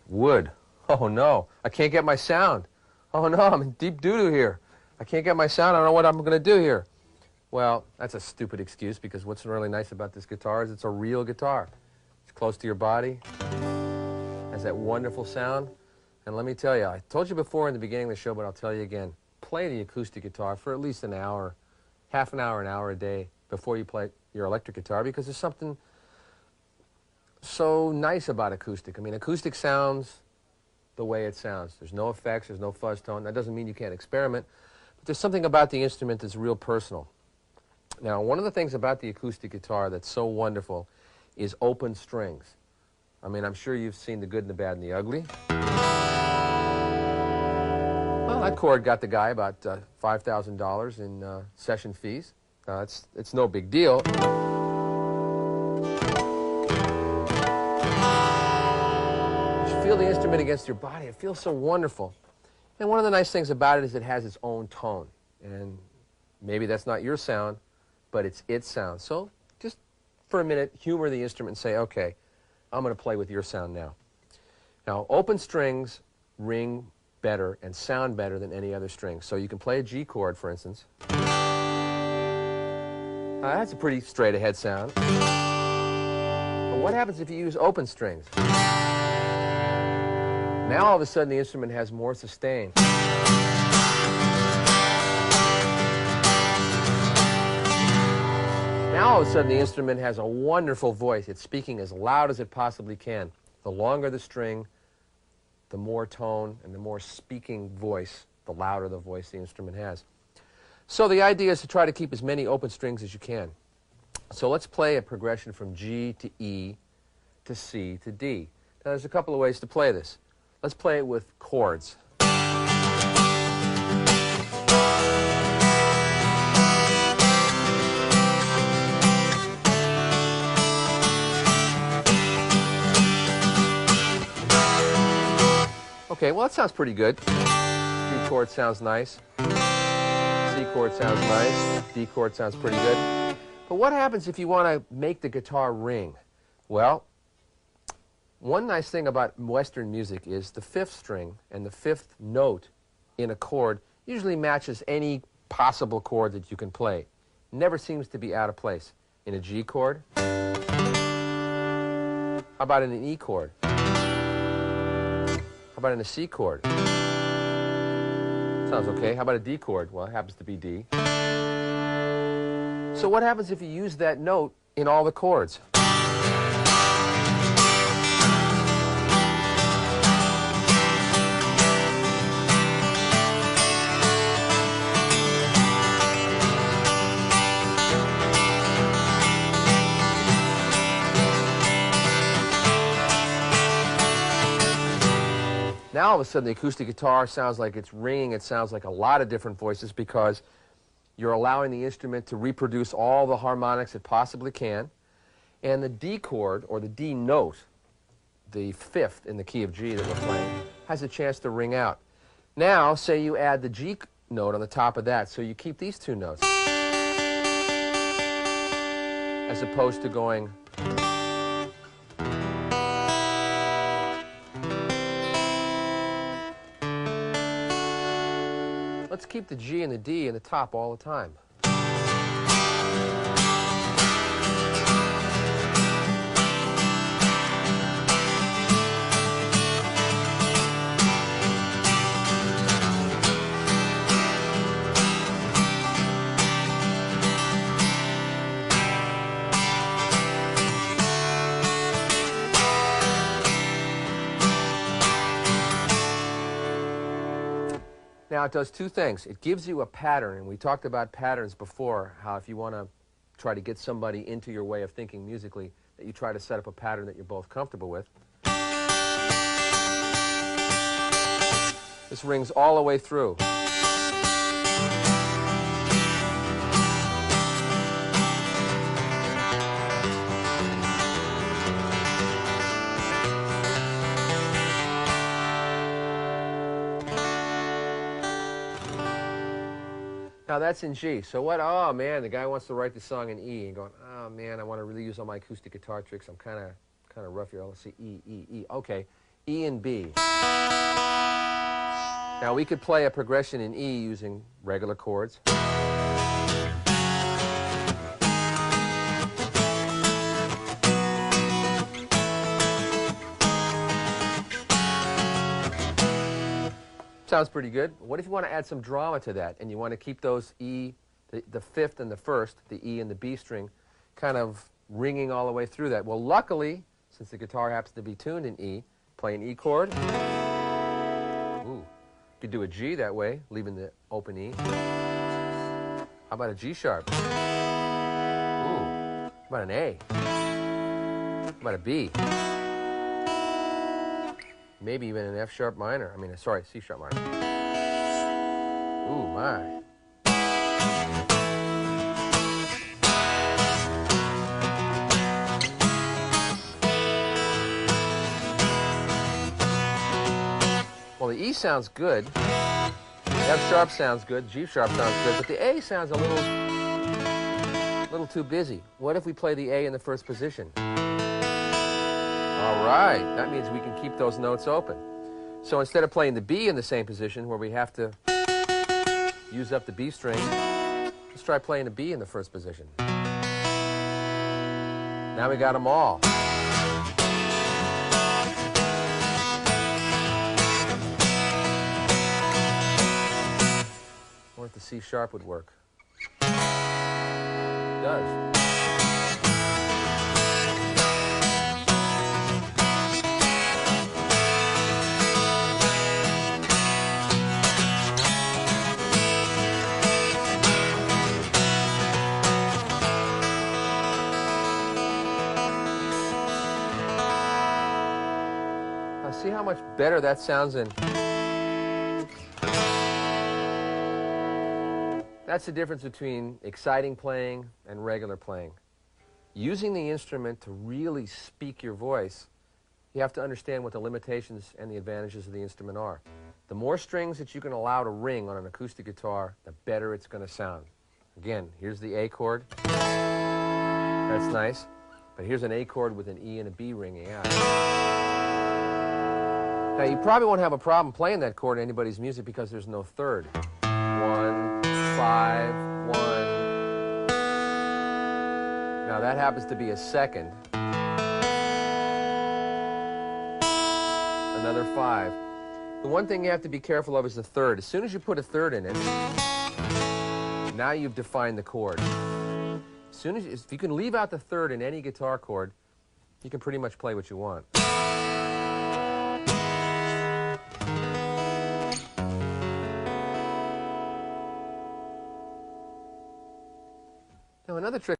Wood. Oh no, I can't get my sound. Oh no, I'm in deep doo-doo here. I can't get my sound. I don't know what I'm going to do here. Well, that's a stupid excuse because what's really nice about this guitar is it's a real guitar. It's close to your body. Has that wonderful sound. And let me tell you, I told you before in the beginning of the show, but I'll tell you again. Play the acoustic guitar for at least an hour, half an hour a day before you play your electric guitar because there's something so nice about acoustic. I mean, acoustic sounds the way it sounds. There's no effects, there's no fuzz tone. That doesn't mean you can't experiment, but there's something about the instrument that's real personal. Now, one of the things about the acoustic guitar that's so wonderful is open strings. I mean, I'm sure you've seen the good and the bad and the ugly. Well, that chord got the guy about $5,000 in session fees. It's no big deal. You feel the instrument against your body. It feels so wonderful. And one of the nice things about it is it has its own tone. And maybe that's not your sound, but it's its sound. So just for a minute, humor the instrument and say, okay, I'm going to play with your sound now. Now, open strings ring better and sound better than any other string. So you can play a G chord, for instance. That's a pretty straight ahead sound. But what happens if you use open strings? Now all of a sudden the instrument has more sustain. Now all of a sudden the instrument has a wonderful voice. It's speaking as loud as it possibly can. The longer the string, the more tone and the more speaking voice, the louder the voice the instrument has. So the idea is to try to keep as many open strings as you can. So let's play a progression from G to E to C to D. Now there's a couple of ways to play this. Let's play it with chords. Okay, well that sounds pretty good. G chord sounds nice. C chord sounds nice. D chord sounds pretty good. But what happens if you want to make the guitar ring? Well, one nice thing about Western music is the fifth string and the fifth note in a chord usually matches any possible chord that you can play. Never seems to be out of place. In a G chord? How about in an E chord? How about in a C chord? Sounds okay. How about a D chord? Well, it happens to be D. So what happens if you use that note in all the chords? Now all of a sudden the acoustic guitar sounds like it's ringing. It sounds like a lot of different voices because you're allowing the instrument to reproduce all the harmonics it possibly can. And the D chord, or the D note, the fifth in the key of G that we're playing, has a chance to ring out. Now, say you add the G note on the top of that, so you keep these two notes. As opposed to going... Let's keep the G and the D in the top all the time. Now, it does two things. It gives you a pattern, and we talked about patterns before, how if you want to try to get somebody into your way of thinking musically, that you try to set up a pattern that you're both comfortable with. This rings all the way through. Now that's in G. So what? Oh man, the guy wants to write the song in E, and going, oh man, I want to really use all my acoustic guitar tricks. I'm kind of rough here. Let's see, E, E, E. Okay, E and B. Now we could play a progression in E using regular chords. Sounds pretty good. What if you want to add some drama to that and you want to keep those E, the fifth and the first, the E and the B string, kind of ringing all the way through that? Well, luckily, since the guitar happens to be tuned in E, play an E chord. Ooh, you could do a G that way, leaving the open E. How about a G sharp? Ooh, how about an A? How about a B? Maybe even an F sharp minor. I mean, sorry, C sharp minor. Ooh, my. Well, the E sounds good. F sharp sounds good. G sharp sounds good. But the A sounds a little too busy. What if we play the A in the first position? All right, that means we can keep those notes open. So instead of playing the B in the same position where we have to use up the B string, let's try playing the B in the first position. Now we got them all. Or if the C sharp would work. It does. Now see how much better that sounds in. That's the difference between exciting playing and regular playing. Using the instrument to really speak your voice, you have to understand what the limitations and the advantages of the instrument are. The more strings that you can allow to ring on an acoustic guitar, the better it's going to sound. Again, here's the A chord. That's nice. But here's an A chord with an E and a B ringing out. Now, you probably won't have a problem playing that chord in anybody's music because there's no third. 1, 5, 1. Now that happens to be a second. Another 5. The one thing you have to be careful of is the third. As soon as you put a third in it, now you've defined the chord. As soon as if you can leave out the third in any guitar chord, you can pretty much play what you want. Now another trick